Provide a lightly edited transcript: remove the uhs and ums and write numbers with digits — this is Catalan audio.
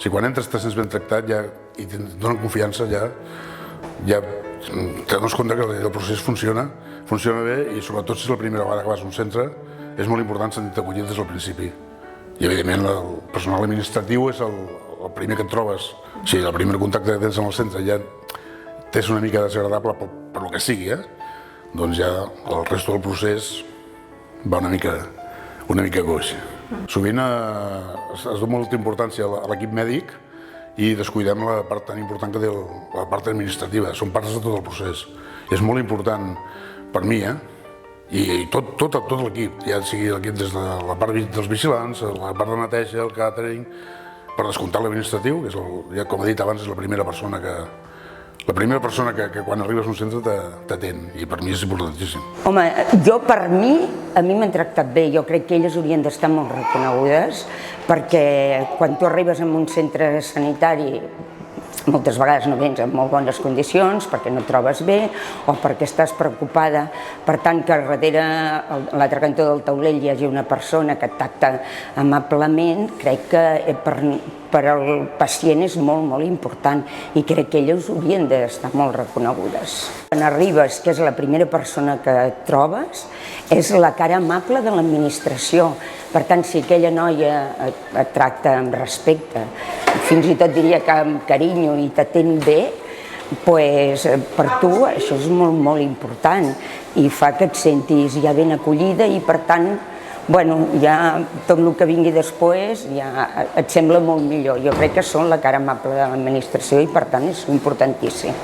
Si quan entres te sents ben tractat i et donen confiança, ja t'adones compte que el procés funciona bé i sobretot si és la primera vegada que vas a un centre és molt important sentir-te acollit des del principi. I evidentment el personal administratiu és el primer que et trobes. Si el primer contacte que tens amb el centre ja t'és una mica desagradable per lo que sigui, doncs ja el resto del procés va una mica coix. Sovint es dona molta importància a l'equip mèdic i descuidem la part tan important que té la part administrativa. Són parts de tot el procés. És molt important per mi, i tot l'equip, ja sigui l'equip des de la part dels vigilants, la part de neteja, el càtering, per descomptar l'administratiu, que com he dit abans és la primera persona que quan arribes a un centre t'atén, i per mi és importantíssim. Home, a mi m'han tractat bé. Jo crec que elles haurien d'estar molt reconegudes, perquè quan tu arribes a un centre sanitari moltes vegades no vens en molt bones condicions perquè no et trobes bé o perquè estàs preocupada, per tant que darrere a l'altre cantó del taulell hi hagi una persona que et tracta amablement, crec que per al pacient és molt important i crec que elles haurien d'estar molt reconegudes. Quan arribes, que és la primera persona que et trobes, és la cara amable de l'administració. Per tant, si aquella noia et tracta amb respecte, fins i tot diria que amb carinyo i t'atén bé, per tu això és molt important i fa que et sentis ja ben acollida i per tant, ja tot el que vingui després ja et sembla molt millor. Jo crec que són la cara amable de l'administració i per tant és importantíssim.